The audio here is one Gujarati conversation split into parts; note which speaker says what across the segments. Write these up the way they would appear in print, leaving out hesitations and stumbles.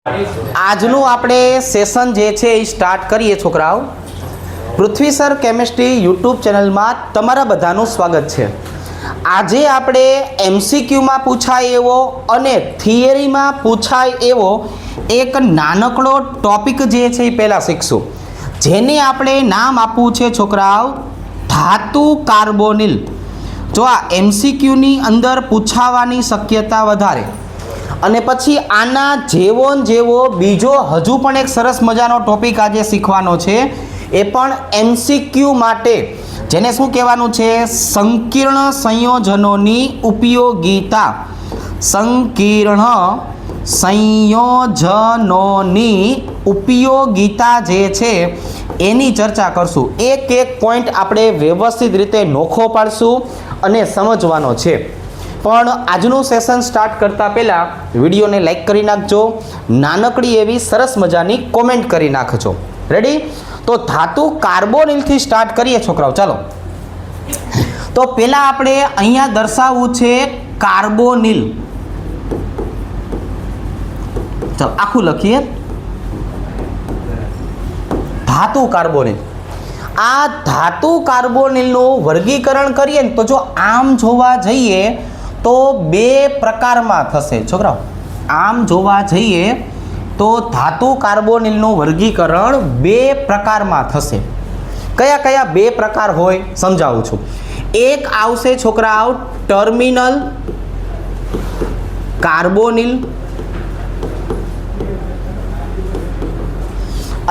Speaker 1: આજનું આપણે સેશન જે છે એ સ્ટાર્ટ કરીએ છોકરાઓ. પૃથ્વી સર કેમેસ્ટ્રી યુટ્યુબ ચેનલમાં તમારા બધાનું સ્વાગત છે. આજે આપણે એમસીક્યુમાં પૂછાય એવો અને થિયરીમાં પૂછાય એવો એક નાનકડો ટોપિક જે છે એ પહેલાં શીખશું, જેને આપણે નામ આપવું છે છોકરાઓ ધાતુ કાર્બોનિલ. જો આ એમસીક્યુની અંદર પૂછાવાની શક્યતા વધારે, અને પછી આના જેવો જેવો બીજો હજુ પણ એક સરસ મજાનો ટોપિક આજે શીખવાનો છે, એ પણ એમસીક્યુ માટે, જેને શું કહેવાનું છે? સંકીર્ણ સંયોજનોની ઉપયોગિતા. સંકીર્ણ સંયોજનોની ઉપયોગિતા જે છે એની ચર્ચા કરશું. એક એક પોઈન્ટ આપણે વ્યવસ્થિત રીતે નોખો પાડશું અને સમજવાનો છે. પણ આજનું સેશન સ્ટાર્ટ કરતાં પહેલાં વિડીયોને લાઈક કરી નાખજો, નાનકડી એવી સરસ મજાની કોમેન્ટ કરી નાખજો. રેડી? તો ધાતુ કાર્બોનિલથી સ્ટાર્ટ કરીએ છોકરાઓ. ચાલો, તો પહેલાં આપણે અહીંયા દર્શાવવું છે કાર્બોનિલ. ચાલો આખું લખીએ, ધાતુ કાર્બોનિલ. આ ધાતુ કાર્બોનિલનું વર્ગીકરણ કરીએ ને તો જો આમ જોવા જઈએ તો બે પ્રકારમાં થશે છોકરાઓ. આમ જોવા જઈએ તો ધાતુ કાર્બોનિલનું વર્ગીકરણ બે પ્રકારમાં થશે. કયા કયા બે પ્રકાર હોય સમજાવું છું. એક આવશે છોકરાઓ ટર્મિનલ કાર્બોનિલ,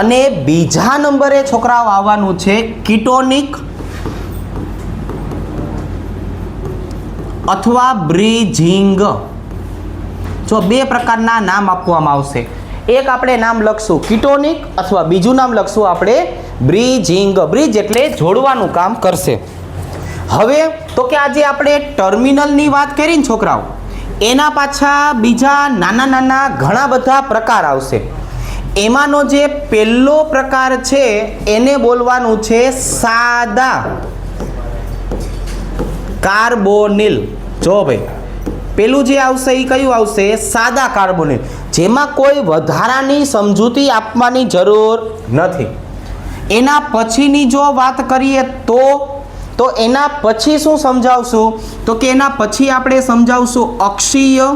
Speaker 1: અને બીજા નંબરે છોકરાઓ આવવાનું છે કીટોનિક અથવા બ્રિજિંગ. જો બે પ્રકારના નામ આપવામાં આવશે. એક આપણે નામ લખશું કીટોનિક, અથવા બીજું નામ લખશું આપણે બ્રિજિંગ. બ્રિજ એટલે જોડવાનું કામ કરશે. હવે તો કે આજે આપણે ટર્મિનલની વાત કરી ને છોકરાઓ, એના પાછા બીજા નાના નાના ઘણા બધા પ્રકાર આવશે. એમાંનો જે પહેલો પ્રકાર છે એને બોલવાનું છે સાદા કાર્બોનિલ. જો ભાઈ પેલું જે આવશે એ કયું આવશે? સાદા કાર્બોનિલ, જેમાં કોઈ વધારાની સમજૂતી આપવાની જરૂર નથી. એના પછીની જો વાત કરીએ તો એના પછી શું સમજાવશું? તો કે એના પછી આપણે સમજાવશું અક્ષીય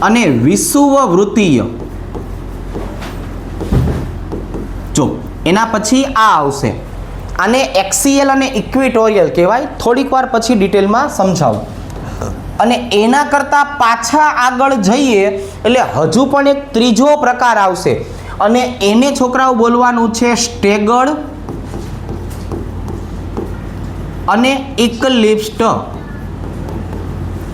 Speaker 1: અને વિષુવવૃત્તીય. જો એના પછી આ આવશે, આને એક્સિયલ અને ઇક્વેટોરિયલ કહેવાય. થોડીક વાર પછી ડિટેલમાં સમજાવું. અને એના કરતાં પાછા આગળ જઈએ એટલે હજુ પણ એક ત્રીજો પ્રકાર આવશે, અને એને છોકરાઓ બોલવાનું છે સ્ટેગર્ડ અને ઇક્લિપ્સ્ડ.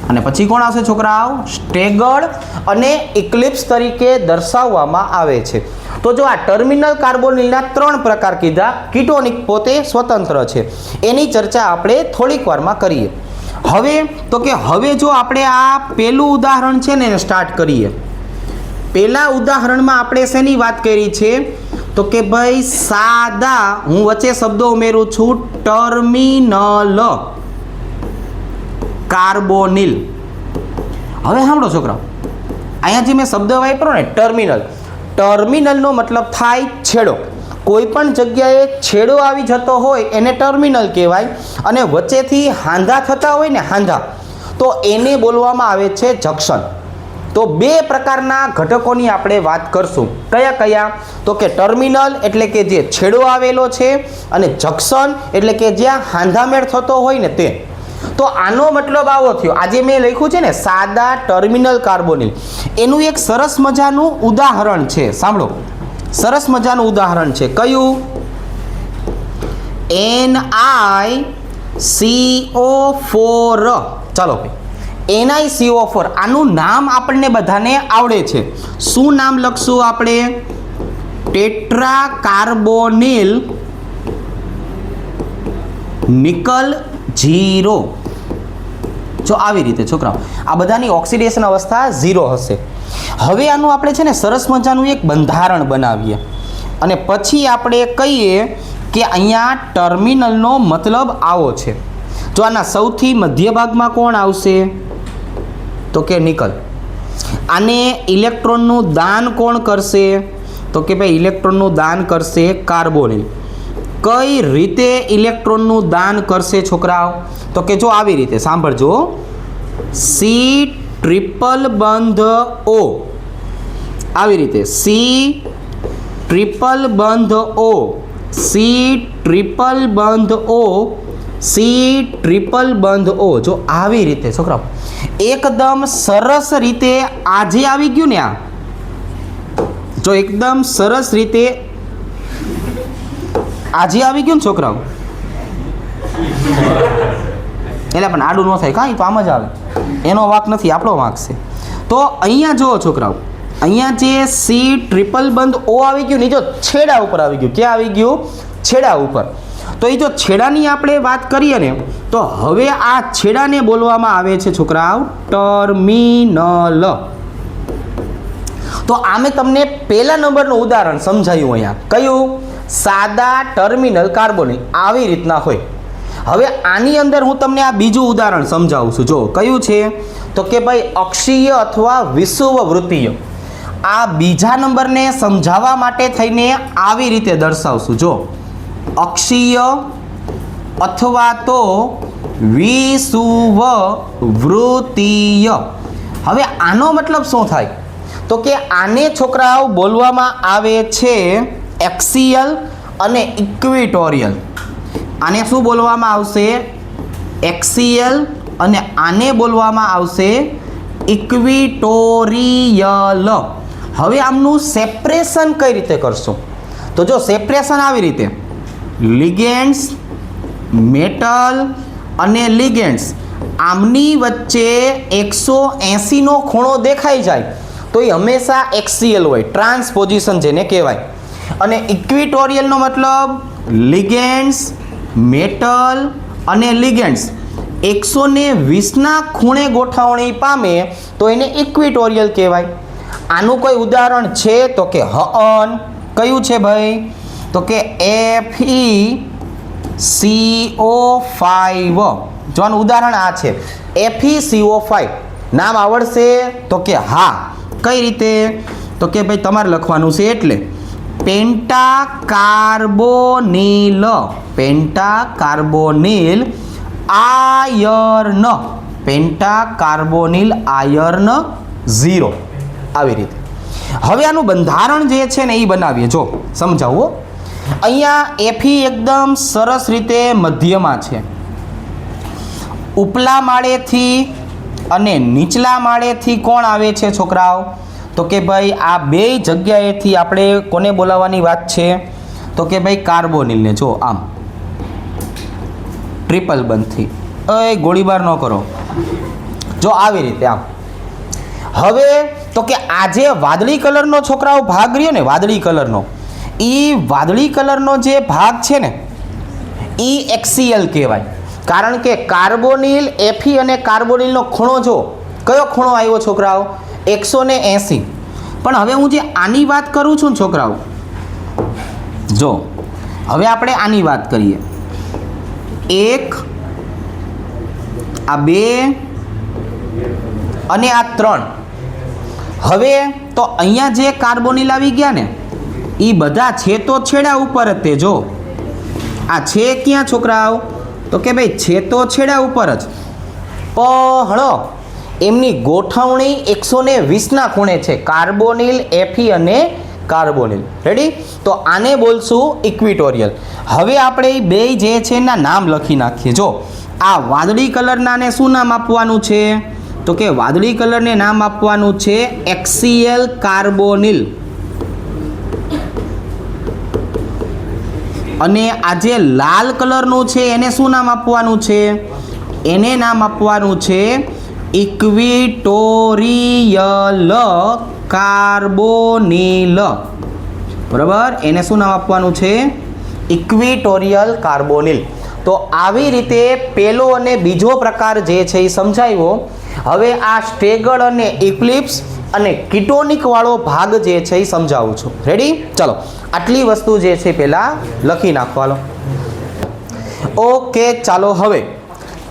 Speaker 1: અને પછી કોણ આવશે છોકરાઓ? સ્ટેગર્ડ અને ઇક્લિપ્સ તરીકે દર્શાવવામાં આવે છે. તો જો આ ટર્મિનલ કાર્બોનિલના ત્રણ પ્રકાર કીધા, કીટોનિક પોતે સ્વતંત્ર છે, એની ચર્ચા આપણે થોડીક વારમાં કરીએ. હવે તો કે હવે જો આપણે આ પહેલું ઉદાહરણ છે ને એને સ્ટાર્ટ કરીએ. પહેલા ઉદાહરણમાં આપણે શેની વાત કરી છે? તો કે ભાઈ સાદા, હું વચ્ચે શબ્દો ઉમેરું છું, ટર્મિનલ કાર્બોનિલ. હવે સાંભળો છોકરાઓ, અહીંયા જે મેં શબ્દ વાપર્યો ને ટર્મિનલ, ટર્મિનલનો મતલબ થાય છેડો. કોઈ પણ જગ્યાએ છેડો આવી જતો હોય એને ટર્મિનલ કહેવાય, અને વચ્ચેથી હાંધા થતા હોય ને હાંધા, તો એને બોલવામાં આવે છે જંક્શન. તો બે પ્રકારના ઘટકોની આપણે વાત કરશું. કયા કયા? તો કે ટર્મિનલ એટલે કે જે છેડો આવેલો છે, અને જંક્શન એટલે કે જ્યાં હાંધામેળ થતો હોય ને તે. તો આનો મતલબ આવો થયો. આજે મેં લખ્યું છે ને સાદા ટર્મિનલ કાર્બોનિલ, એનું એક સરસ મજાનું ઉદાહરણ છે. સાંભળો, સરસ મજાનું ઉદાહરણ છે. કયું? NiCO4. ચાલો ભાઈ, NiCO4. આનું નામ આપણને બધાને આવડે છે. શું નામ લખશું આપણે? Tetra carbonyl nickel 0. જો આવી રીતે છોકરાઓ આ બધાની ઓક્સિડેશન અવસ્થા 0 હશે. હવે આનું આપણે છે ને સરસ મજાનું એક બંધારણ બનાવીએ, અને પછી આપણે કહીએ કે અહીંયા ટર્મિનલનો મતલબ આવો છે. જો આના સૌથી મધ્ય ભાગમાં કોણ આવશે? તો કે નિકલ. આને ઇલેક્ટ્રોનનું દાન કોણ કરશે? તો કે ભાઈ ઇલેક્ટ્રોનનું દાન કરશે કાર્બોનિલ. કઈ રીતે ઇલેક્ટ્રોનનું દાન કરશે છોકરાઓ? તો કે જો આવી રીતે સાંભળજો. સી ટ્રિપલ બંધ O, આવી રીતે સી ટ્રિપલ બંધ O, સી ટ્રિપલ બંધ O, સી ટ્રિપલ બંધ O. જો આવી રીતે છોકરાઓ એકદમ સરસ રીતે આજે આવી ગયું ને, આ જો એકદમ સરસ રીતે આજે આવી ગયું ને છોકરાઓ, એટલે પણ આડું ન થાય કાંઈ, તો આમ જ આવે, એનો વાંક નથી, આપણો વાંક છે. તો અહીંયા જુઓ છોકરાઓ, અહીંયા જે સી ટ્રિપલ બંધ O આવી ગયું ને, જો છેડા ઉપર આવી ગયું. ક્યાં આવી ગયું? છેડા ઉપર. તો એ જો છેડાની આપણે વાત કરીએ ને, તો હવે આ છેડાને બોલવામાં આવે છે છોકરાઓ ટર્મિનલ. તો આમે તમને પહેલા નંબરનું ઉદાહરણ સમજાયું અહીંયા. કયું? સાદા ટર્મિનલ કાર્બોનિલ આવી રીતના હોય. હવે આની અંદર હું તમને આ બીજું ઉદાહરણ સમજાવું છું. જો કયું છે? તો કે ભાઈ અક્ષીય અથવા વિષુવવૃત્તીય. આ બીજા નંબરને સમજાવવા માટે થઈને આવી રીતે દર્શાવશું. જો અક્ષીય અથવા તો વિષુવવૃત્તીય. હવે આનો મતલબ શું થાય? તો કે આને છોકરાઓ બોલવામાં આવે છે એક્સિયલ અને ઇક્વિટોરિયલ. આને શું બોલવામાં આવશે? એક્સિયલ, અને આને બોલવામાં આવશે ઇક્વિટોરિયલ. હવે આમનું સેપરેશન કઈ રીતે કરશો? તો જો સેપરેશન આવી રીતે, લિગેન્ડ્સ, મેટલ અને લિગેન્ડ્સ આમની વચ્ચે 180 નો ખૂણો દેખાઈ જાય તો એ હંમેશા એક્સિયલ હોય, ટ્રાન્સપોઝિશન જેને કહેવાય. અને ઇક્વિટોરિયલનો મતલબ લિગેન્ડ્સ, મેટલ અને લિગેન્ડ્સ 120ના ખૂણે ગોઠવણી પામે તો એને ઇક્વિટોરિયલ કહેવાય. આનું કોઈ ઉદાહરણ છે? તો કે હન. કયું છે ભાઈ? તો કે FeCO5. જો આનું ઉદાહરણ આ છે FeCO5. નામ આવડશે? તો કે હા. કઈ રીતે? તો કે ભાઈ તમારે લખવાનું છે એટલે પેન્ટાકાર્બોનિલ, પેન્ટાકાર્બોનિલ આયર્ન, પેન્ટાકાર્બોનિલ આયર્ન 0. આવી રીતે. હવે આનું બંધારણ જે છે ને એ બનાવીએ. જો સમજાવો. અહીંયા Fe એકદમ સરસ રીતે મધ્યમાં છે. ઉપલા માળેથી અને નીચલા માળેથી કોણ આવે છે છોકરાઓ? તો કે ભાઈ આ બે જગ્યાએથી આપણે કોને બોલાવવાની વાત છે? તો કે ભાઈ કાર્બોનિલને. જો આમ ટ્રિપલ બંધથી. ગોળીબાર ન કરો. જો આવી રીતે આમ. હવે તો કે આ જે વાદળી કલરનો છોકરાઓ ભાગ રહ્યો ને, વાદળી કલરનો, એ વાદળી કલરનો જે ભાગ છે ને એ એક્સિયલ કહેવાય. કારણ કે કાર્બોનિલ, Fe અને કાર્બોનિલનો ખૂણો જો કયો ખૂણો આવ્યો છોકરાઓ? 180. પણ હવે હું જે આની વાત કરું છું છોકરાઓ, જો હવે આપણે આની વાત કરીએ. 1, આ 2 અને આ 3. હવે તો અહીંયા જે કાર્બોનિલ આવી ગયા ને એ બધા છે તો છેડા ઉપર જ. તે જો આ છે ક્યાં છોકરાઓ? તો કે ભાઈ છે તો છેડા ઉપર જ, પણ એમની ગોઠવણી 120ના ખૂણે છે. કાર્બોનિલ, Fe અને કાર્બોનિલ. રેડી? તો આને બોલશું ઇક્વિટોરિયલ. હવે આપણે બે જે છે એના નામ લખી નાખીએ. જો આ વાદળી કલરનાને શું નામ આપવાનું છે? તો કે વાદળી કલરને નામ આપવાનું છે એક્સિયલ કાર્બોનિલ. અને આ જે લાલ કલરનું છે એને શું નામ આપવાનું છે? એને નામ આપવાનું છે ઇક્વિટોરિયલ કાર્બોનિલ. બરાબર? એને શું નામ આપવાનું છે? ઇક્વિટોરિયલ કાર્બોનિલ. તો આવી રીતે પહેલો અને બીજો પ્રકાર જે છે એ સમજાવ્યો. હવે આ સ્ટેગર્ડ અને ઇક્લિપ્સ અને કિટોનિક વાળો ભાગ જે છે એ સમજાવું છું. રેડી? ચલો આટલી વસ્તુ જે છે પહેલાં લખી નાખવાનો. ઓકે, ચાલો હવે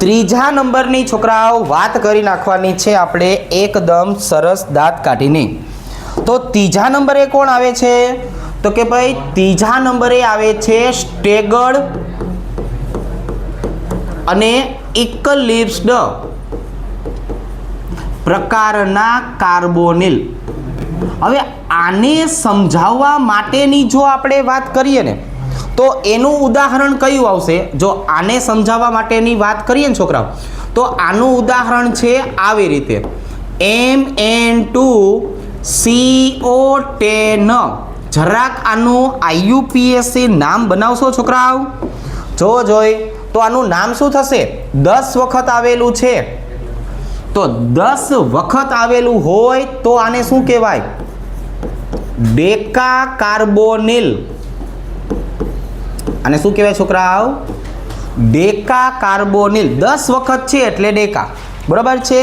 Speaker 1: ત્રીજા નંબરની છોકરાઓ વાત કરી નાખવાની છે આપણે એકદમ સરસ દાંત કાઢીને. તો ત્રીજા નંબરે કોણ આવે છે? તો કે ભાઈ ત્રીજા નંબરે આવે છે સ્ટેગર્ડ અને ઇક્લિપ્સ્ડ પ્રકારના કાર્બોનિલ. હવે આને સમજાવવા માટેની જો આપણે વાત કરીએ ને તો એનું ઉદાહરણ કયું આવશે? જો આને સમજાવવા માટેની વાત કરીએ ને છોકરાઓ, તો આનું ઉદાહરણ છે આવી રીતે MN2CO10. જરાક આનું IUPAC નામ બનાવશો છોકરાઓ? જોઈ તો આનું નામ શું થશે? 10 વખત આવેલું છે, તો 10 વખત આવેલું હોય તો આને શું કહેવાય? Deca carbonyl. આને શું કહેવાય છોકરાઓ? Deca carbonyl. 10 વખત છે એટલે ડેકા. બરાબર છે?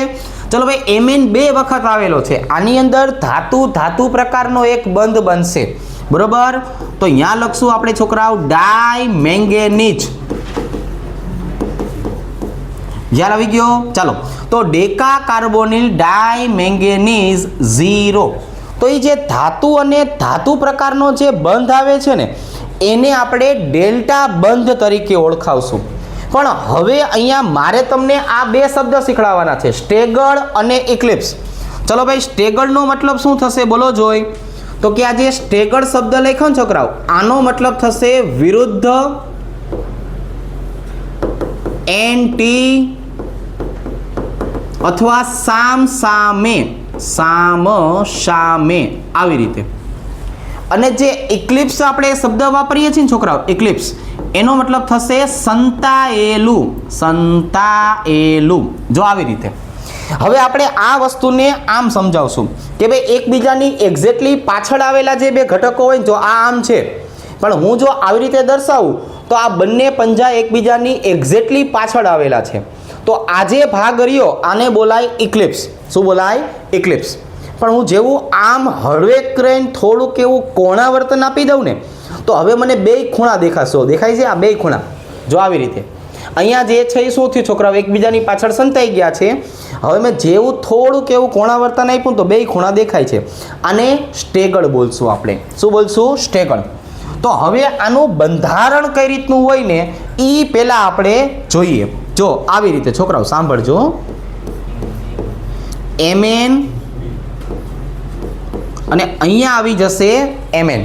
Speaker 1: ચલો ભાઈ Mn 2 વખત આવેલો છે, આની અંદર ધાતુ પ્રકારનો એક બંધ બનશે. બરાબર? તો અહીંયા લખશું આપણે છોકરાઓ ડાયમેંગેનીઝ. યાદ આવી ગયો? ચાલો, તો ડેકા કાર્બોનિલ ડાયમેંગેનીઝ 0. તો એ જે ધાતુ અને ધાતુ પ્રકારનો જે બંધ આવે છે ને એને આપણે ડેલ્ટા બંધ તરીકે ઓળખાવશું. પણ હવે અહીંયા મારે તમને આ બે શબ્દ શીખવાડવાના છે, સ્ટેગર્ડ અને ઇક્લિપ્સ. ચલો ભાઈ, સ્ટેગર્ડનો મતલબ શું થશે બોલો જોઈ? તો કે આ જે સ્ટેગર્ડ શબ્દ લખ્યો ને છોકરાઓ, આનો મતલબ થશે વિરુદ્ધ, એન્ટી અથવા સામે, આવી રીતે. અને જે ઇક્લિપ્સ આપણે શબ્દ વાપરીએ છીએ ને છોકરાઓ, ઇક્લિપ્સ, એનો મતલબ થશે સંતાયેલું. જો આવી રીતે. હવે આપણે આ વસ્તુને આમ સમજાવશું કે ભાઈ એકબીજાની એક્ઝેક્ટલી પાછળ આવેલા જે બે ઘટકો હોય, જો આ આમ છે, પણ હું જો આવી રીતે દર્શાવું તો આ બંને પંજા એકબીજાની એક્ઝેક્ટલી પાછળ આવેલા છે. તો આ જે ભાગ રહ્યો આને બોલાય ઇક્લિપ્સ. શું બોલાય? ઇક્લિપ્સ. પણ હું જેવું આમ હળવે કરીને થોડુંક એવું કોણાવર્તન આપી દઉં ને તો હવે મને બે ખૂણા દેખાશો. દેખાય છે? આ બે ખૂણા જો આવી રીતે. અહીંયા જે છે એ શું થયું છોકરાઓ? એકબીજાની પાછળ સંતાઈ ગયા છે. હવે મેં જેવું થોડુંક એવું કોણાવર્તન આપ્યું તો બે ખૂણા દેખાય છે. આને સ્ટેગર્ડ બોલશું આપણે. શું બોલશું? સ્ટેગર્ડ. તો હવે આનું બંધારણ કઈ રીતનું હોય ને એ પહેલાં આપણે જોઈએ. જો આવી રીતે છોકરાઓ સાંભળજો. Mn અને અહીંયા આવી જશે Mn.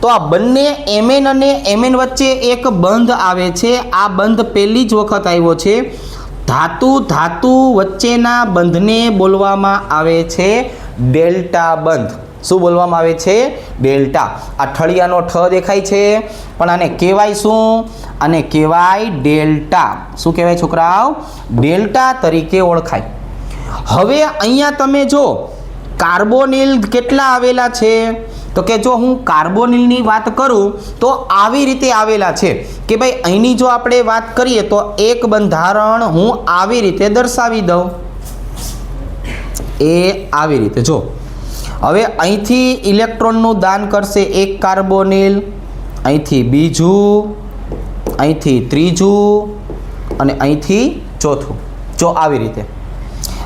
Speaker 1: તો આ બંને Mn અને Mn વચ્ચે એક બંધ આવે છે. આ બંધ પહેલી જ વખત આવ્યો છે. ધાતુ વચ્ચેના બંધને બોલવામાં આવે છે ડેલ્ટા બંધ. શું બોલવામાં આવે છે? ડેલ્ટા. આ ઠળિયાનો ઠ દેખાય છે, પણ આને કહેવાય શું? આને કહેવાય ડેલ્ટા. શું કહેવાય છોકરાઓ? ડેલ્ટા તરીકે ઓળખાય. હવે અહીંયા તમે જો કાર્બોનિલ કેટલા આવેલા છે? તો કે જો હું કાર્બોનિલની વાત કરું તો આવી રીતે આવેલા છે કે ભાઈ અહીંની જો આપણે વાત કરીએ તો એક બંધારણ હું આવી રીતે દર્શાવી દઉં. એ આવી રીતે જો. હવે અહીંથી ઇલેક્ટ્રોનનું દાન કરશે એક કાર્બોનિલ, અહીંથી બીજું, અહીંથી ત્રીજું અને અહીંથી ચોથું. જો આવી રીતે.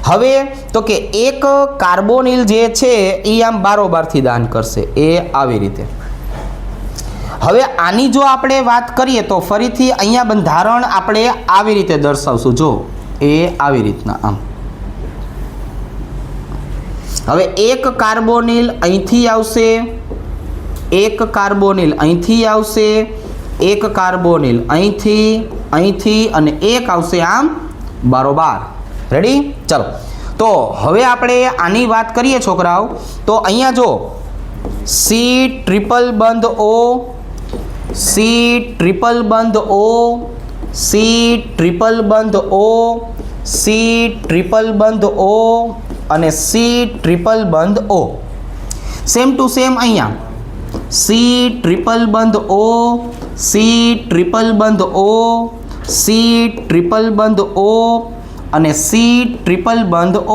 Speaker 1: હવે તો કે એક કાર્બોનિલ જે છે એ આમ બારોબારથી દાન કરશે. એ આવી રીતે. હવે આની જો આપણે વાત કરીએ તો ફરીથી અહીંયા બંધારણ આપણે આવી રીતે દર્શાવશું. જો એ આવી રીતના આમ. હવે એક કાર્બોનિલ અહીંથી આવશે, એક કાર્બોનિલ અહીંથી આવશે, એક કાર્બોનિલ અહીંથી અને એક આવશે આમ બારોબાર. રેડી? ચાલો. તો હવે આપણે આની વાત કરીએ છોકરાઓ, તો અહીંયા જો C ટ્રિપલ બંધ O, C ટ્રિપલ બંધ O, C ટ્રિપલ બંધ O, C ટ્રિપલ બંધ O અને C ટ્રિપલ બંધ O. સેમ ટુ સેમ અહીંયા C ટ્રિપલ બંધ O, C ટ્રિપલ બંધ O, C ટ્રિપલ બંધ O અને C ટ્રિપલ બંધ O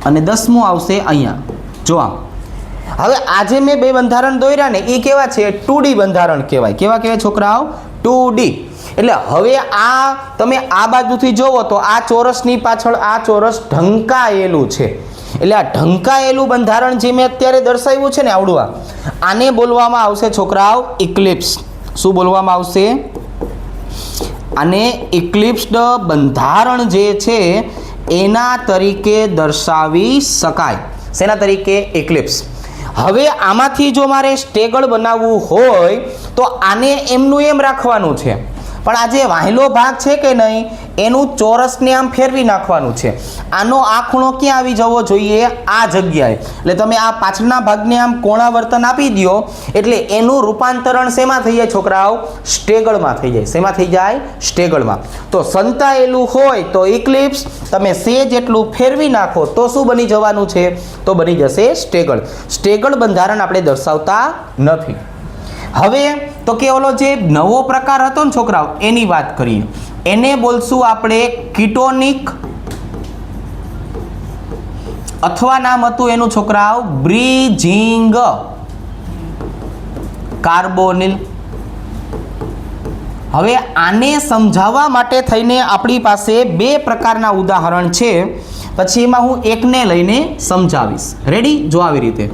Speaker 1: અને 10મું આવશે અહીંયા. જો આમ. હવે આજે મેં બે બંધારણ દોર્યા ને એ કેવા છે? 2D બંધારણ કહેવાય. કેવા કહેવાય છોકરાઓ? 2D. એટલે હવે આ તમે આ બાજુથી જોવો તો આ ચોરસની પાછળ આ ચોરસ ઢંકાયેલું છે, એટલે આ ઢંકાયેલું બંધારણ જે મેં અત્યારે દર્શાવ્યું છે ને આવડું, આને બોલવામાં આવશે છોકરાઓ ઇક્લિપ્સ. શું બોલવામાં આવશે? આને ઇક્લિપ્સ્ડ બંધારણ જે છે એના તરીકે દર્શાવી શકાય. શેના તરીકે? ઇક્લિપ્સ. હવે આમાંથી જો મારે સ્ટેગળ બનાવવું હોય તો આને એમનું એમ રાખવાનું છે, પણ આ જે વાહેલો ભાગ છે કે નહીં એનું ચોરસને આમ ફેરવી નાખવાનું છે. આનો આ ખૂણો ક્યાં આવી જવો જોઈએ? આ જગ્યાએ. એટલે તમે આ પાછળના ભાગને આમ કોણાવર્તન આપી દો એટલે એનું રૂપાંતરણ શેમાં થઈ જાય છોકરાઓ? સ્ટેગળમાં થઈ જાય. શેમાં થઈ જાય? સ્ટેગળમાં. તો સંતાયેલું હોય તો ઇક્લિપ્સ, તમે સેજ એટલું ફેરવી નાખો તો શું બની જવાનું છે? તો બની જશે સ્ટેગળ. સ્ટેગળ બંધારણ આપણે દર્શાવતા નથી. હવે તો કે ઓલો જે નવો પ્રકાર હતો ને છોકરાઓ એની વાત કરીએ. એને બોલશું આપણે કીટોનિક, અથવા નામ હતું એનું છોકરાઓ બ્રિજિંગ કાર્બોનિલ. હવે આને સમજાવવા માટે થઈને આપણી પાસે બે પ્રકારના ઉદાહરણ છે, પછી એમાં હું એકને લઈને સમજાવીશ. રેડી? જો આવી રીતે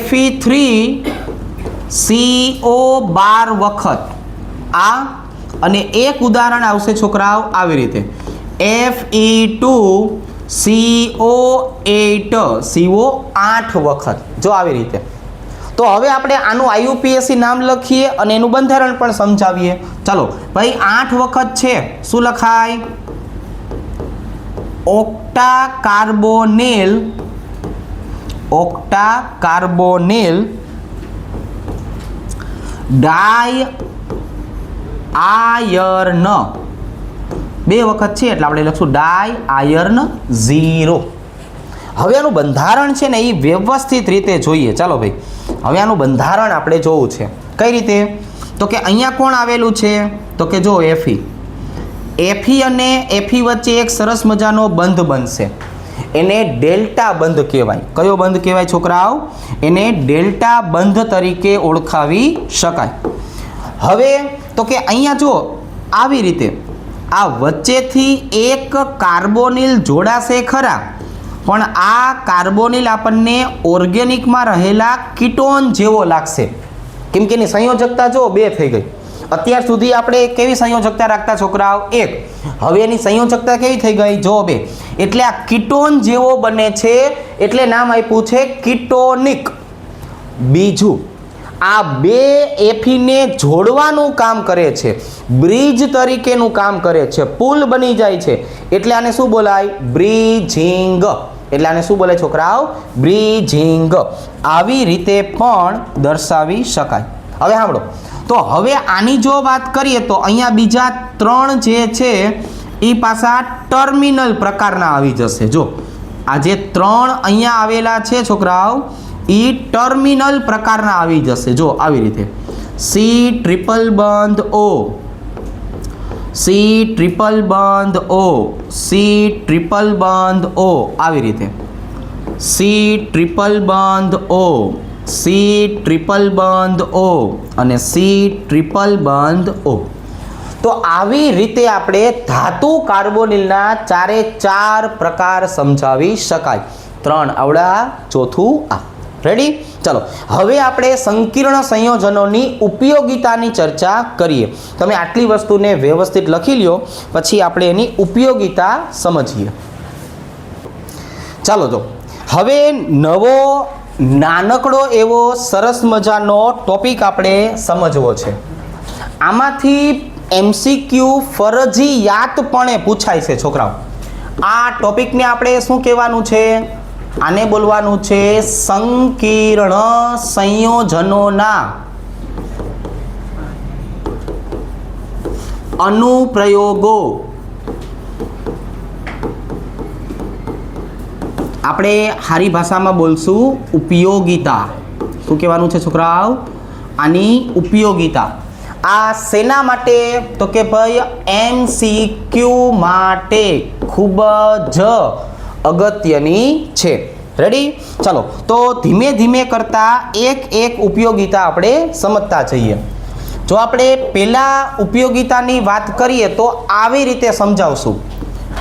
Speaker 1: Fe3CO12 વખત આ, અને એક ઉદાહરણ આવશે છોકરાઓ આવી રીતે Fe2CO8 CO8 વખત. જો આવી રીતે. તો હવે આપણે આનું IUPAC નામ લખીએ અને એનું બંધારણ પણ સમજાવીએ. ચાલો ભાઈ, 8 વખત છે, શું લખાય? ઓક્ટા કાર્બોનિલ ડાય આયર્ન. 2 વખત છે એટલે આપણે લખશું ડાય આયર્ન 0. હવે આનું બંધારણ છે ને એ વ્યવસ્થિત રીતે જોઈએ. ચાલો ભાઈ, હવે આનું બંધારણ આપણે જોવું છે. કઈ રીતે? તો કે અહીંયા કોણ આવેલું છે? તો કે જો Fe અને Fe વચ્ચે એક સરસ મજાનો બંધ બનશે, એને ડેલ્ટા બંધ કહેવાય. કયો બંધ કહેવાય છોકરાઓ? એને ડેલ્ટા બંધ તરીકે ઓળખાવી શકાય. હવે તો કે અહીંયા જો આવી રીતે આ વચ્ચેથી એક કાર્બોનિલ જોડાશે ખરા, પણ આ કાર્બોનિલ આપણને ઓર્ગેનિકમાં રહેલા કીટોન જેવો લાગશે, કેમ કે એની સંયોજકતા જો 2 થઈ ગઈ. અત્યાર સુધી આપણે કેવી સંયોજકતા રાખતા છોકરાઓ? 1. હવે એની સંયોજકતા કેવી થઈ ગઈ? જો 2. એટલે આ કીટોન જેવો બને છે એટલે નામ આપ્યું છે કીટોનિક. બીજું, આ 2 Fe જોડવાનું કામ કરે છે, બ્રિજ તરીકેનું કામ કરે છે, પુલ બની જાય છે, એટલે આને શું બોલાય? બ્રિજિંગ. એટલે આને શું બોલાય છોકરાઓ? બ્રિજિંગ. આવી રીતે પણ દર્શાવી શકાય. હવે સાંભળો, તો હવે આની જો વાત કરીએ તો અહીંયા બીજા 3 જે છે એ પાછા ટર્મિનલ પ્રકારના આવી જશે. જો આ જે 3 અહીંયા આવેલા છે છોકરાઓ એ ટર્મિનલ પ્રકારના આવી જશે. જો આવી રીતે C ટ્રિપલ બંધ O, C ટ્રિપલ બંધ O, C ટ્રિપલ બંધ O, આવી રીતે C ટ્રિપલ બંધ O, C ટ્રિપલ બંધ O અને C ટ્રિપલ બંધ O. તો આવી રીતે આપણે ધાતુ કાર્બોનિલના 4 પ્રકાર સમજાવી શકાય. 3 આવડા, ચોથું આ. રેડી? ચલો હવે આપણે સંકીર્ણ સંયોજનોની ઉપયોગિતાની ચર્ચા કરીએ. તમે આટલી વસ્તુને વ્યવસ્થિત લખી લ્યો, પછી આપણે એની ઉપયોગિતા સમજીએ. ચાલો જો હવે નવો નાનકડો એવો સરસ મજાનો ટોપિક આપણે સમજવો છે. આમાંથી MCQ ફરજિયાતપણે પૂછાય છે છોકરાઓ. આ ટોપિકને આપણે શું કહેવાનું છે? આને બોલવાનું છે સંકીર્ણ સંયોજનોના અનુપ્રયોગો. આપણે સારી ભાષામાં બોલશું ઉપયોગિતા. શું કહેવાનું છે છોકરાઓ? આની ઉપયોગિતા. આ શેના માટે? તો કે ભાઈ MCQ માટે ખૂબ જ અગત્યની છે. રેડી? ચાલો તો ધીમે ધીમે કરતા એક ઉપયોગિતા આપણે સમજતા જઈએ. જો આપણે પહેલા ઉપયોગિતાની વાત કરીએ તો આવી રીતે સમજાવશું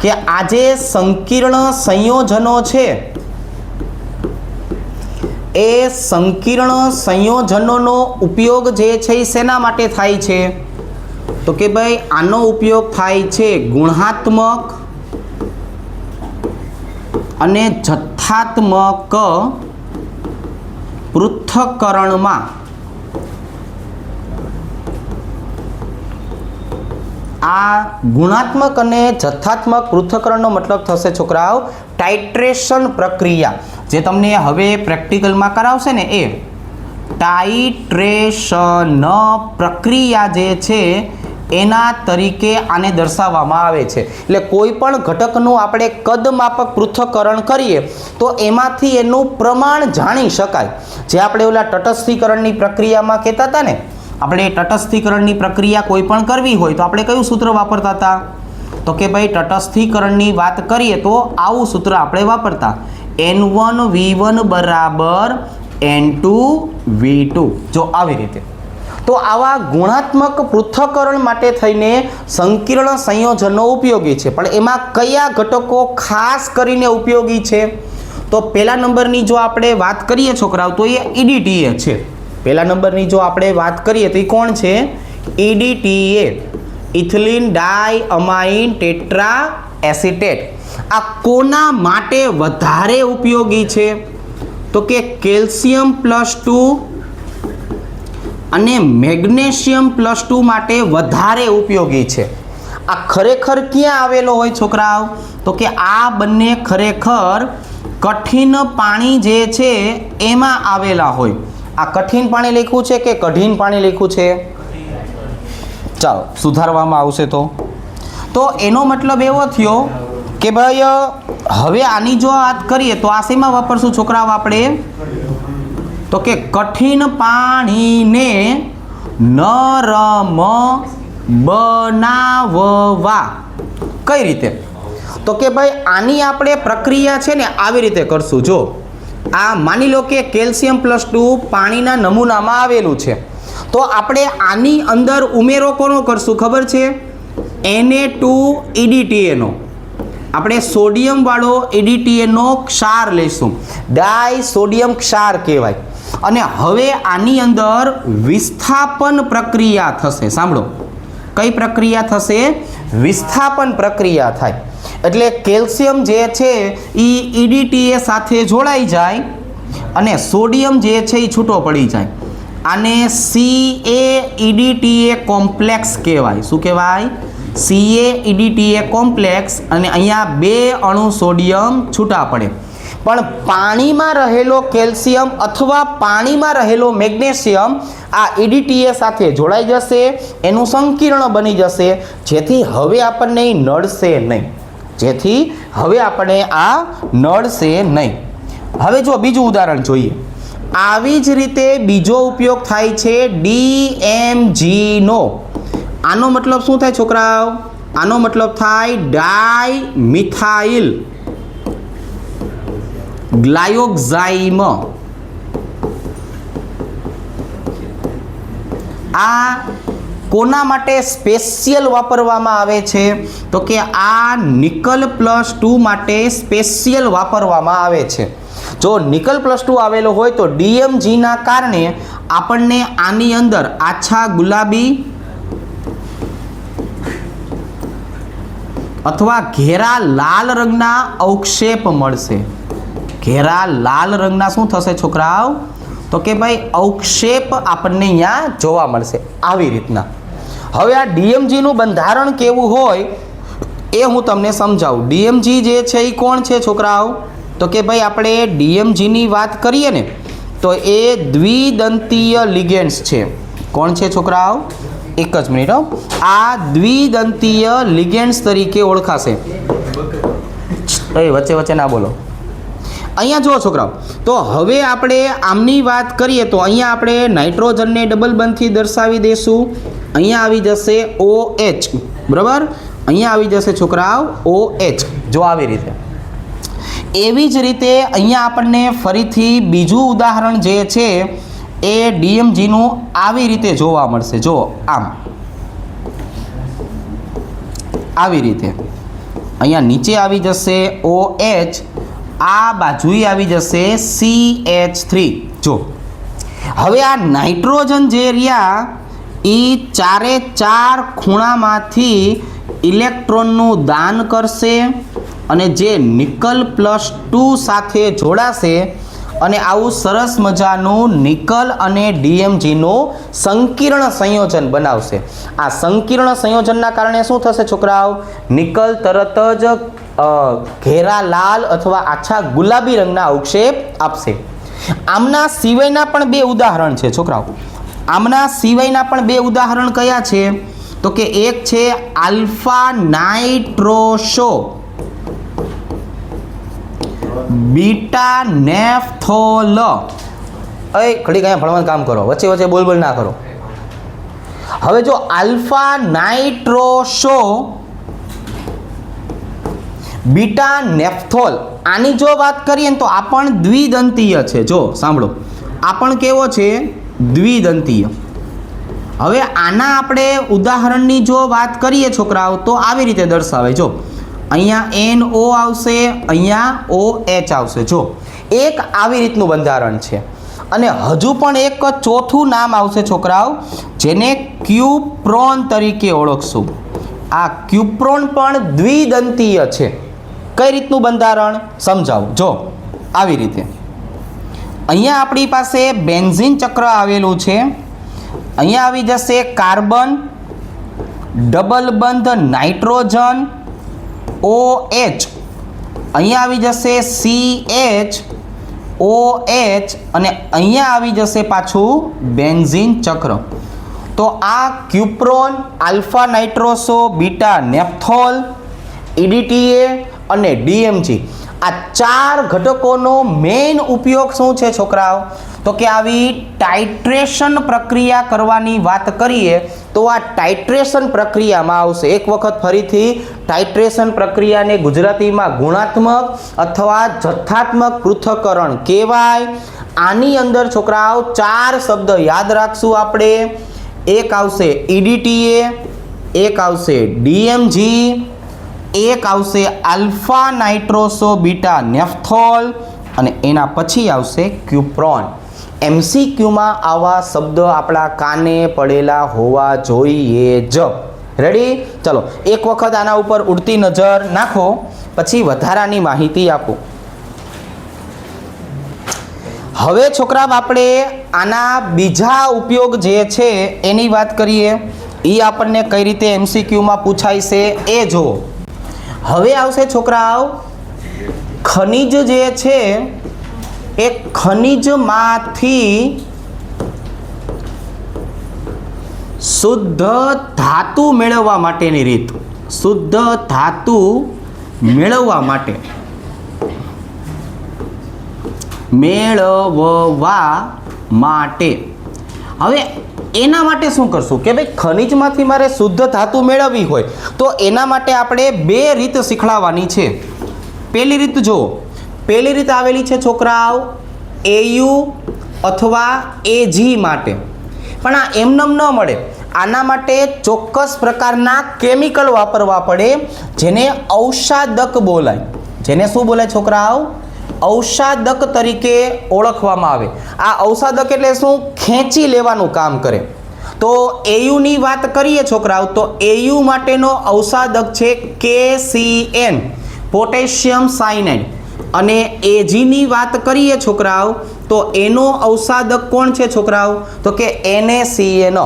Speaker 1: કે આ જે સંકીર્ણ સંયોજનો છે એ સંકીર્ણ સંયોજનોનો ઉપયોગ જે છે એ શેના માટે થાય છે? તો કે ભાઈ આનો ઉપયોગ થાય છે ગુણાત્મક અને જથ્થાત્મક પૃથ્થકરણમાં. આ ગુણાત્મક અને જથ્થાત્મક પૃથ્થકરણનો મતલબ થશે છોકરાઓ ટાઇટ્રેશન પ્રક્રિયા, જે તમને હવે પ્રેક્ટિકલમાં કરાવશે ને એ ટાઇટ્રેશન પ્રક્રિયા જે છે એના તરીકે આને દર્શાવવામાં આવે છે. એટલે કોઈ પણ ઘટકનું આપણે કદમાપક પૃથ્થકરણ કરીએ તો એમાંથી એનું પ્રમાણ જાણી શકાય. જે આપણે ઓલા તટસ્થીકરણની પ્રક્રિયામાં કહેતા હતા ને, આપણે તટસ્થીકરણની પ્રક્રિયા કોઈ પણ કરવી હોય તો આપણે કયું સૂત્ર વાપરતા હતા? તો કે ભાઈ તટસ્થીકરણની વાત કરીએ તો આવું સૂત્ર આપણે વાપરતા, N1V1 બરાબર N2V2. જો આવી રીતે. તો આવા ગુણાત્મક પૃથ્થકરણ માટે થઈને સંકીર્ણ સંયોજનો ઉપયોગી છે. પણ એમાં કયા ઘટકો ખાસ કરીને ઉપયોગી છે? તો પહેલા નંબરની જો આપણે વાત કરીએ છોકરાઓ તો એ EDTA છે. પહેલા નંબરની જો આપણે વાત કરીએ તો એ કોણ છે? EDTA, ethylene diamine tetra acetate. આ કોના માટે વધારે ઉપયોગી છે? તો કે કેલ્શિયમ +2 અને મેગ્નેશિયમ +2 માટે વધારે ઉપયોગી છે. આ ખરેખર ક્યાં આવેલો હોય છોકરાઓ? તો કે આ બંને ખરેખર કઠિન પાણી જે છે એમાં આવેલા હોય. આ કઠિન પાણી લખ્યું છે કે કઠિન પાણી લખ્યું છે? ચાલો સુધારવામાં આવશે. તો એનો મતલબ એવો થયો કે ભાઈ હવે આની જો વાત કરીએ તો આ શેમાં વાપરશું છોકરાઓ આપણે? તો કે કઠિન પાણીને નરમ બનાવવા. કઈ રીતે? તો કે ભાઈ આની આપણે પ્રક્રિયા છે ને આવી રીતે કરશું. જો આ માની લો કે કેલ્શિયમ +2 પાણીના નમૂનામાં આવેલું છે, તો આપણે આની અંદર ઉમેરો કોનો કરશું ખબર છે? Na2EDTA નો. આપણે સોડિયમ વાળો EDTA નો ક્ષાર લઈશું, ડાય સોડિયમ ક્ષાર કહેવાય. અને હવે આની અંદર વિસ્થાપન પ્રક્રિયા થશે. સાંભળો, કઈ પ્રક્રિયા થશે? વિસ્થાપન પ્રક્રિયા થાય. એટલે કેલ્શિયમ જે છે એ EDTA સાથે જોડાઈ જાય અને સોડિયમ જે છે એ છૂટો પડી જાય. આને CaEDTA કોમ્પ્લેક્સ કહેવાય. શું કહેવાય? CaEDTA complex. અને અહીંયા 2 અણુ સોડિયમ છૂટા પડે. પણ પાણીમાં રહેલો કેલ્શિયમ અથવા પાણીમાં રહેલો મેગ્નેશિયમ આ EDTA સાથે જોડાઈ જશે, એનું સંકીર્ણ બની જશે, જેથી હવે આપણને નડશે નહીં. હવે જો બીજું ઉદાહરણ જોઈએ. આવી જ રીતે બીજો ઉપયોગ થાય છે DMG નો. આનો મતલબ શું થાય છોકરાઓ? આનો મતલબ થાય ડાયમિથાઇલ ગ્લાયોક્સાઇમ. આ કોના માટે સ્પેશિયલ વાપરવામાં આવે છે? તો કે આ નિકલ +2 માટે સ્પેશિયલ વાપરવામાં આવે છે. જો નિકલ +2 આવેલો હોય તો DMG ના કારણે આપણને આની અંદર આછા ગુલાબી અથવા ઘેરા લાલ રંગના અવક્ષેપ મળશે. ઘેરા લાલ રંગના શું થશે છોકરાઓ? તો કે ભાઈ અવક્ષેપ આપણને અહીંયા જોવા મળશે આવી રીતના. હવે આ DMG નું બંધારણ કેવું હોય એ હું તમને સમજાવું. DMG જે છે એ કોણ છે છોકરાઓ? તો કે ભાઈ આપણે DMG ની વાત કરીએ ને તો એ દ્વિદંતીય લિગેન્ડ્સ છે. કોણ છે છોકરાઓ? એક જ મિનિટ. આ દ્વિદંતીય લિગેન્ડ્સ તરીકે ઓળખાશે. વચ્ચે વચ્ચે ના બોલો. અહીંયા જુઓ છોકરાઓ, તો હવે આપણે આમની વાત કરીએ તો અહીંયા આપણે નાઇટ્રોજનને ડબલ બંધથી દર્શાવી દઈશું. અહીંયા આવી જશે OH, બરાબર? અહીંયા આવી જશે છોકરાઓ OH. જો આવી રીતે. એવી જ રીતે અહીંયા આપણને ફરીથી બીજું ઉદાહરણ જે છે એ ડીએમજીનું આવી રીતે જોવા મળશે. જો આમ આવી રીતે અહીંયા નીચે આવી જશે OH, આ બાજુએ આવી જશે CH3. જો હવે આ નાઇટ્રોજન જે રહ્યા એ ચારે ચાર ખૂણામાંથી ઇલેક્ટ્રોનનું દાન કરશે અને જે નિકલ +2 સાથે જોડાશે અને આવું સરસ મજાનું નિકલ અને ડીએમજીનું સંકીર્ણ સંયોજન બનાવશે. આ સંકીર્ણ સંયોજનના કારણે શું થશે છોકરાઓ? નિકલ તરત જ ઘેરા લાલ અથવા આછા ગુલાબી રંગના અવક્ષેપ આપશે. આમના સિવાયના પણ બે ઉદાહરણ છે છોકરાઓ. આમના સિવાયના પણ બે ઉદાહરણ કયા છે? તો કે એક છે આલ્ફા નાઇટ્રોસો બીટા નેફથોલ. ઘડીક અહીંયા ભણવાનું કામ કરો, વચ્ચે વચ્ચે બોલ ના કરો. હવે જો આલ્ફા નાઇટ્રોસો બીટા નેફથોલ, આની જો વાત કરીએ ને તો આ પણ દ્વિદંતીય છે. જો સાંભળો, આ પણ કેવો છે? દ્વિદંતીય. હવે આના આપણે ઉદાહરણની જો વાત કરીએ છોકરાઓ તો આવી રીતે દર્શાવે. જો અહીંયા NO આવશે, અહીંયા OH આવશે. જો એક આવી રીતનું બંધારણ છે અને હજુ પણ એક ચોથું નામ આવશે છોકરાઓ, જેને ક્યુપ્રોન તરીકે ઓળખશું. આ ક્યુપ્રોન પણ દ્વિદંતીય છે. કઈ રીતનું બંધારણ સમજાવું. જો આવી રીતે અહીંયા આપણી પાસે બેન્ઝીન ચક્ર આવેલું છે. અહીંયા આવી જશે કાર્બન, ડબલ બંધ નાઇટ્રોજન, OH, અહીંયા આવી જશે CH, OH અને અહીંયા આવી જશે પાછું બેન્ઝીન ચક્ર. તો આ ક્યુપ્રોન, આલ્ફા નાઇટ્રોસો, બીટા નેફથોલ, EDTA અને DMG, આ ચાર ઘટકોનો મેઇન ઉપયોગ શું છે છોકરાઓ? તો કે આવી ટાઇટ્રેશન પ્રક્રિયા કરવાની વાત કરીએ તો આ ટાઇટ્રેશન પ્રક્રિયામાં આવશે. એક વખત ફરીથી ટાઇટ્રેશન પ્રક્રિયાને ગુજરાતીમાં ગુણાત્મક અથવા જથ્થાત્મક પૃથ્થકરણ કહેવાય. આની અંદર છોકરાઓ ચાર શબ્દ યાદ રાખશું આપણે. એક આવશે EDTA, એક આવશે DMG, એક આવશે આલ્ફા નાઇટ્રોસો બીટા નેફથોલ અને એના પછી આવશે ક્યુપ્રોન. MCQમાં આવા શબ્દ આપણા કાને પડેલા હોવા જોઈએ જ. રેડી? ચલો એક વખત આના ઉપર ઉડતી નજર નાખો, પછી વધારાની માહિતી આપો. હવે છોકરા આપણે આના બીજા ઉપયોગ જે છે એની વાત કરીએ. એ આપણને કઈ રીતે MCQમાં પૂછાય છે એ જુઓ. હવે આવશે છોકરાઓ ખનિજ જે છે એ ખનિજમાંથી શુદ્ધ ધાતુ મેળવવા માટેની રીત. શુદ્ધ ધાતુ મેળવવા માટે હવે એના માટે શું કરશું કે ભાઈ ખનિજમાંથી મારે શુદ્ધ ધાતુ મેળવવી હોય તો એના માટે આપણે બે રીત શીખવાડવાની છે. પહેલી રીત જુઓ, પહેલી રીત આવેલી છે છોકરાઓ AU અથવા AG માટે. પણ આ એમનેમ ન મળે. આના માટે ચોક્કસ પ્રકારના કેમિકલ વાપરવા પડે જેને ઔષાદક બોલાય. જેને શું બોલાય છોકરાઓ? ઔષાદક તરીકે ઓળખવામાં આવે. આ ઔષાદક એટલે શું? ખેંચી લેવાનું કામ કરે. તો AU ની વાત કરીએ છોકરાઓ તો AU માટેનો ઔષાદક છે KCN, પોટેશિયમ સાયનાઇડ. અને AG ની વાત કરીએ છોકરાઓ તો એનો ઔષાદક કોણ છે છોકરાઓ? તો કે NaCN.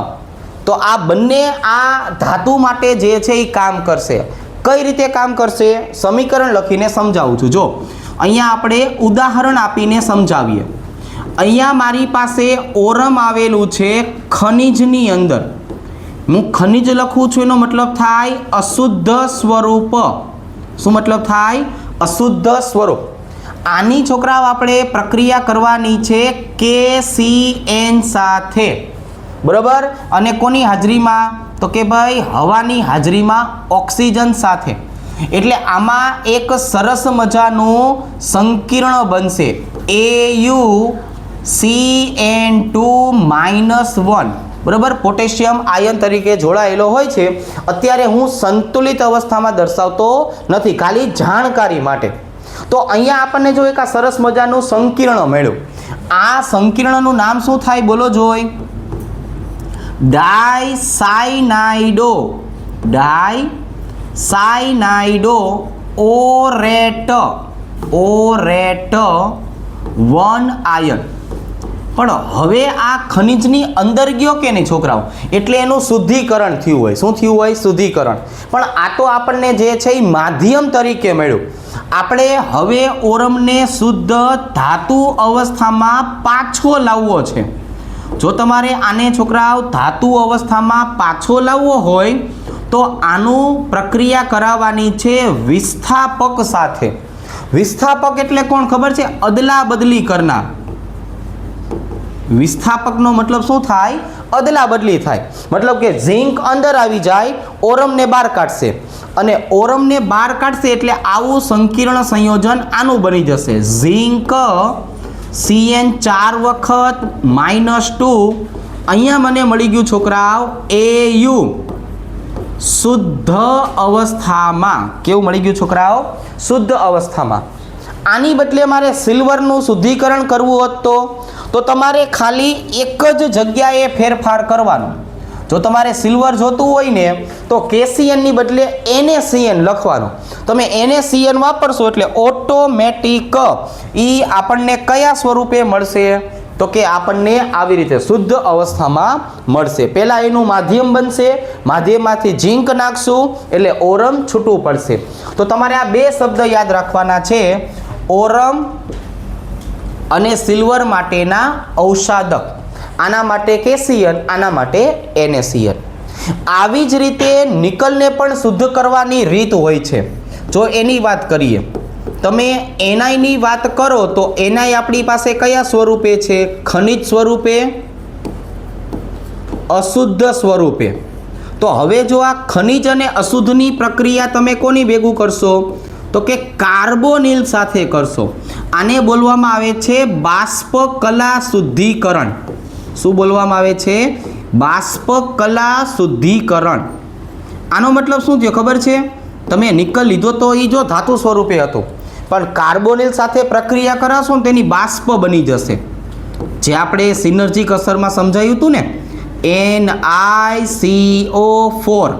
Speaker 1: તો આ બંને આ ધાતુ માટે જે છે એ કામ કરશે. કઈ રીતે કામ કરશે? સમીકરણ લખીને સમજાવું છું. જો અહીંયા આપણે ઉદાહરણ આપીને સમજાવીએ. અહીંયા મારી પાસે ઓરમ આવેલું છે ખનિજની અંદર. હું ખનિજ લખું છું એનો મતલબ થાય અશુદ્ધ સ્વરૂપ. શું મતલબ થાય? અશુદ્ધ સ્વરૂપ. આની છોકરાઓ આપણે પ્રક્રિયા કરવાની છે KCN સાથે. બરાબર? અને કોની હાજરીમાં? તો કે ભાઈ હવાની હાજરીમાં ઓક્સિજન સાથે. એટલે આમાં એક સરસ મજાનું સંકીર્ણ બનશે AU Cn2-1 બરાબર પોટેશિયમ આયન તરીકે જોડાયેલો હોય છે. અત્યારે હું સંતુલિત અવસ્થામાં દર્શાવતો નથી, ખાલી જાણકારી માટે. તો અહીંયા આપણને જો એક આ સરસ મજાનું સંકીર્ણ મળ્યું. આ સંકીર્ણનું નામ શું થાય બોલો જોઈ? ડાયસાયનાઇડો ઓરેટ 1 આયન. પણ હવે આ ખનિજની અંદર ગયો કે નહીં છોકરાઓ, એટલે એનું શુદ્ધિકરણ થયું હોય. શું થયું હોય? શુદ્ધિકરણ. પણ આ તો આપણને જે છે એ માધ્યમ તરીકે મળ્યું. આપણે હવે ઓરમને શુદ્ધ ધાતુ અવસ્થામાં પાછો લાવવો છે. જો તમારે આને છોકરાઓ ધાતુ અવસ્થામાં પાછો લાવવો હોય તો આનું પ્રક્રિયા કરાવવાની છે વિસ્થાપક સાથે. વિસ્થાપક એટલે કોણ ખબર છે? અદલા બદલી કરનાર. વિસ્થાપકનો મતલબ શું થાય? અદલા બદલી થાય. મતલબ કે ઝીંક અંદર આવી જાય, ઓરમને બહાર કાઢશે, અને ઓરમને બહાર કાઢશે એટલે આવું સંકીર્ણ સંયોજન આનું બની જશે. ઝીંક Cn 4 વખત -2. અહીંયા મને મળી ગયું છોકરાઓ Au શુદ્ધ અવસ્થામાં. કેવું મળી ગયું છોકરાઓ? શુદ્ધ અવસ્થામાં. આની બદલે મારે સિલ્વરનું શુદ્ધિકરણ કરવું હોત તો તમારે ખાલી એક જ જગ્યાએ ફેરફાર કરવાનો. જો તમારે સિલ્વર જોતું હોય ને તો KCN ની બદલે NaCN લખવાનું. તમે NaCN વાપરશો એટલે ઓટોમેટિક આપણને કયા સ્વરૂપે મળશે? તો કે આપણને આવી રીતે શુદ્ધ અવસ્થામાં મળશે. પહેલાં એનું માધ્યમ બનશે, માધ્યમમાંથી ઝીંક નાખશું એટલે ઓરમ છૂટું પડશે. તો તમારે આ બે શબ્દ યાદ રાખવાના છે, ઓરમ અને સિલ્વર માટેના ઔષાદક. આના માટે KCN, આના માટે NaCN. આવી જ રીતે નિકલને પણ શુદ્ધ કરવાની રીત હોય છે. જો એની વાત કરીએ, તમે એનઆઈની વાત કરો તો એનઆઈ આપણી પાસે કયા સ્વરૂપે છે? ખનિજ સ્વરૂપે, અશુદ્ધ સ્વરૂપે. તો હવે જો આ ખનિજ અને અશુદ્ધની પ્રક્રિયા તમે કોની ભેગું કરશો? તો કે કાર્બોનિલ સાથે કરશો. આને બોલવામાં આવે છે બાષ્પકલા શુદ્ધિકરણ. શું બોલવામાં આવે છે? બાષ્પકલા શુદ્ધિકરણ. આનો મતલબ શું થયો ખબર છે? તમે નિકલ લીધો તો એ જો ધાતુ સ્વરૂપે હતો, પણ કાર્બોનિલ સાથે પ્રક્રિયા કરાવશો ને તેની બાષ્પ બની જશે. જે આપણે સિનર્જીક અસરમાં સમજાયું હતું ને, NiCO4.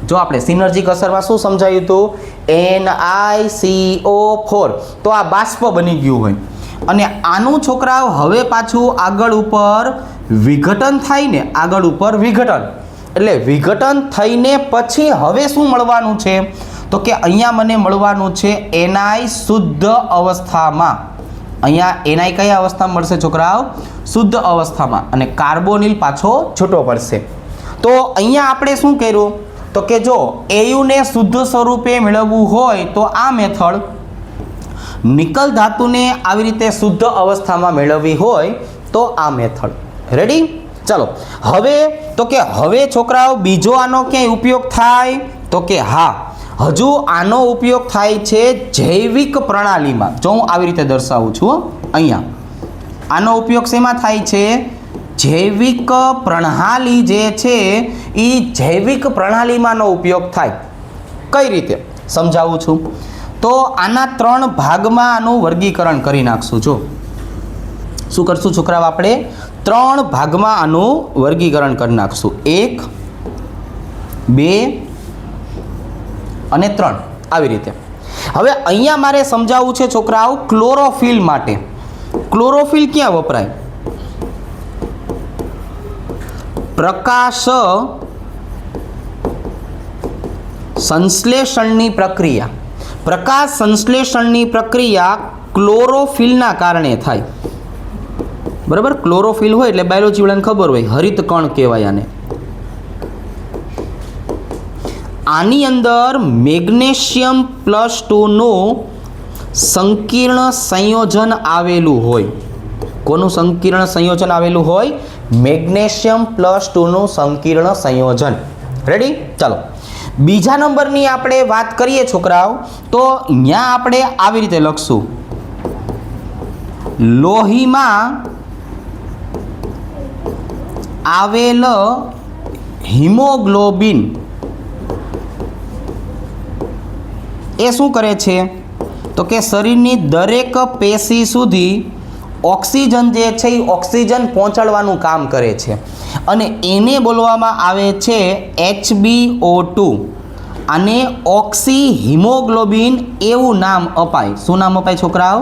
Speaker 1: જો આપણે સિનર્જીક અસરમાં શું સમજાયું હતું? NiCO4. તો આ બાષ્પ બની ગયું હોય, અને આનું છોકરાઓ હવે પાછું આગળ ઉપર વિઘટન થાય ને, આગળ ઉપર વિઘટન, એટલે વિઘટન થઈને પછી હવે શું મળવાનું છે? તો કે અહીંયા મને મળવાનું છે NI શુદ્ધ અવસ્થામાં. અહીંયા NI કયા અવસ્થામાં મળશે છોકરાઓ? શુદ્ધ અવસ્થામાં. અને કાર્બોનિલ પાછો છૂટો પડશે. તો અહીંયા આપણે શું કર્યું? તો કે જો Au ને શુદ્ધ સ્વરૂપે મેળવવું હોય તો આ મેથડ, નિકલ ધાતુને આવી રીતે શુદ્ધ અવસ્થામાં મેળવવી હોય તો આ મેથડ. રેડી? ચાલો હવે તો કે હવે છોકરાઓ બીજો આનો ક્યાંય ઉપયોગ થાય? તો કે હા, હજુ આનો ઉપયોગ થાય છે જૈવિક પ્રણાલીમાં. જો હું આવી રીતે દર્શાવું છું, અહીંયા આનો ઉપયોગ શેમાં થાય છે? જૈવિક પ્રણાલી જે છે એ જૈવિક પ્રણાલીમાંનો ઉપયોગ થાય. કઈ રીતે સમજાવું છું? તો આના 3 ભાગમાં આનું વર્ગીકરણ કરી નાખશું. જો શું કરશું છોકરાઓ? આપણે 3 ભાગમાં આનું વર્ગીકરણ કરી નાખશું. 1, 2 અને 3 આવી રીતે. હવે અહીંયા મારે સમજાવવું છે છોકરાઓ ક્લોરોફિલ માટે. ક્લોરોફિલ ક્યાં વપરાય? પ્રકાશ સંશ્લેષણની પ્રક્રિયા. પ્રકાશ સંશ્લેષણની પ્રક્રિયા ક્લોરોફિલના કારણે થાય. બરાબર? ક્લોરોફિલ હોય એટલે બાયોલોજી વાળાને ખબર હોય, હરિત કણ કહેવાય આને. આની અંદર મેગ્નેશિયમ +2 નું સંકીર્ણ સંયોજન આવેલું હોય. કોનું સંકીર્ણ સંયોજન આવેલું હોય? મેગ્નેશિયમ +2 નું સંકીર્ણ સંયોજન. રેડી? ચાલો બીજા નંબરની આપણે વાત કરીએ છોકરાઓ, તો અહીંયા આપણે આવી રીતે લખશું, લોહીમાં આવેલ હિમોગ્લોબિન એ શું કરે છે તો કે શરીરની દરેક પેશી સુધી ઓક્સિજન જે છે એ ઓક્સિજન પહોંચાડવાનું કામ કરે છે અને એને બોલવામાં આવે છે HbO2 અને ઓક્સી હિમોગ્લોબિન એવું નામ અપાય. શું નામ અપાય છોકરાઓ?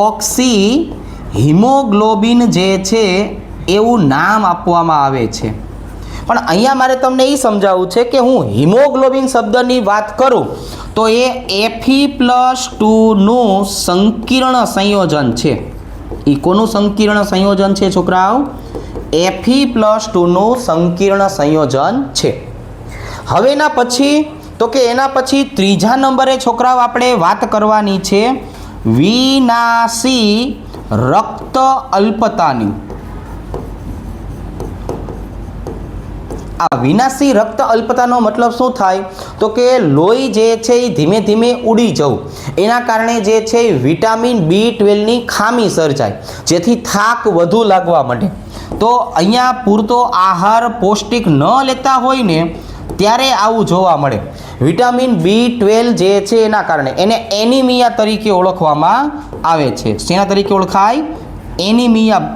Speaker 1: ઓક્સી હિમોગ્લોબિન જે છે એવું નામ આપવામાં આવે છે. પણ અહીંયા મારે તમને એ સમજાવવું છે કે હું હિમોગ્લોબિન શબ્દની વાત કરું તો એ Fe+2નું સંકીર્ણ સંયોજન છે. એ કોનું સંકીર્ણ સંયોજન છે છોકરાઓ? Fe+2નું સંકીર્ણ સંયોજન છે. હવે એના પછી તો કે એના પછી ત્રીજા નંબરે છોકરાઓ આપણે વાત કરવાની છે વિનાશી રક્ત અલ્પતાની. આ વિનાશી રક્ત અલ્પતાનો મતલબ શું થાય તો કે લોહી જે છે એ ધીમે ધીમે ઉડી જવું, એના કારણે જે છે વિટામિન B12ની ખામી સર્જાય, જેથી થાક વધુ લાગવા માંડે. તો અહીંયા પૂરતો આહાર પૌષ્ટિક ન લેતા હોય ને ત્યારે આવું જોવા મળે. વિટામિન B12 જે છે એના કારણે એને એનિમિયા તરીકે ઓળખવામાં આવે છે. શેના તરીકે ઓળખાય? એનિમિયા.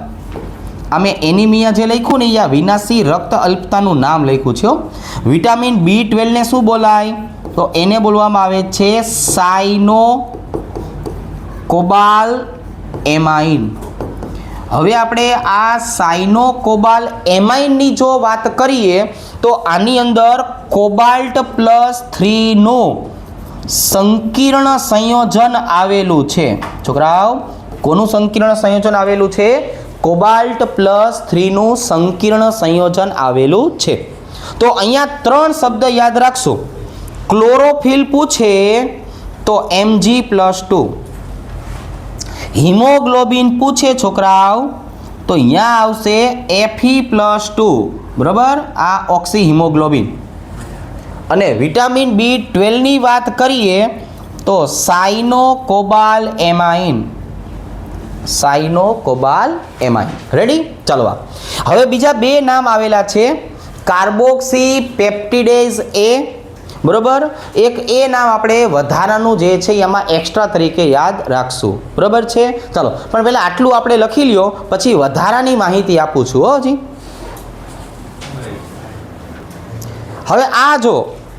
Speaker 1: અમે એનિમિયા જે લખ્યું ને અહીંયા વિનાશી રક્ત અલ્પતાનું નામ લખ્યું છે. વિટામિન B12 ને શું બોલાય તો એને બોલવામાં આવે છે સાયનો કોબાલ એમાઇન. હવે આપણે આ સાયનો કોબાલ એમાઇનની જો વાત કરીએ તો આની અંદર કોબાલ્ટ +3નું સંકીર્ણ સંયોજન આવેલું છે. છોકરાઓ, કોનું સંકીર્ણ સંયોજન આવેલું છે? કોબાલ્ટ +3નું સંકીર્ણ સંયોજન આવેલું છે. તો અહીંયા 3 શબ્દ યાદ રાખશો. ક્લોરોફિલ પૂછે તો Mg+2, હિમોગ્લોબિન પૂછે છોકરાઓ તો અહીંયા આવશે Fe+2, બરાબર, આ ઓક્સી હિમોગ્લોબિન. અને વિટામિન B12ની વાત કરીએ તો સાયનો કોબાલ એમાઇન. સાયનો કોબાલ એમાઇન. રેડી? ચાલો. હવે બીજા 2 નામ આવેલા છે કાર્બોક્સી પેપ્ટિડેઝ A, બરાબર. એક એ નામ આપણે વધારાનું જે છે એમાં એક્સ્ટ્રા તરીકે યાદ રાખશું, બરાબર છે. ચાલો, પણ પહેલાં આટલું આપણે લખી લ્યો, પછી વધારાની માહિતી આપું છું. હજી હવે આ જો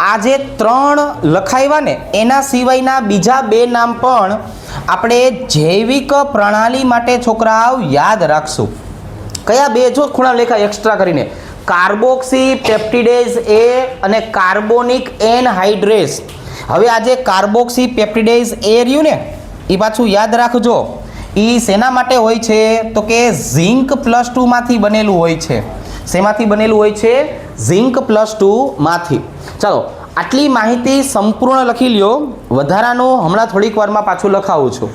Speaker 1: આ જે 3 લખાવ્યા ને એના સિવાયના બીજા 2 નામ પણ આપણે જૈવિક પ્રણાલી માટે છોકરાઓ યાદ રાખશું. કયા 2 જો ખૂણા લેખા એક્સ્ટ્રા કરીને? કાર્બોક્સી પેપ્ટિડેઝ A અને કાર્બોનિક એનહાઇડ્રેસ. હવે આ જે કાર્બોક્સી પેપ્ટિડેઝ A રહ્યું ને એ પાછું યાદ રાખજો. એ શેના માટે હોય છે તો કે ઝિંક +2 માંથી બનેલું હોય છે. શેમાંથી બનેલું હોય છે? ઝિંક +2 માંથી. ચાલો, આટલી માહિતી સંપૂર્ણ લખી લ્યો. વધારાનું હમણાં થોડીક વારમાં પાછું લખાવું છું.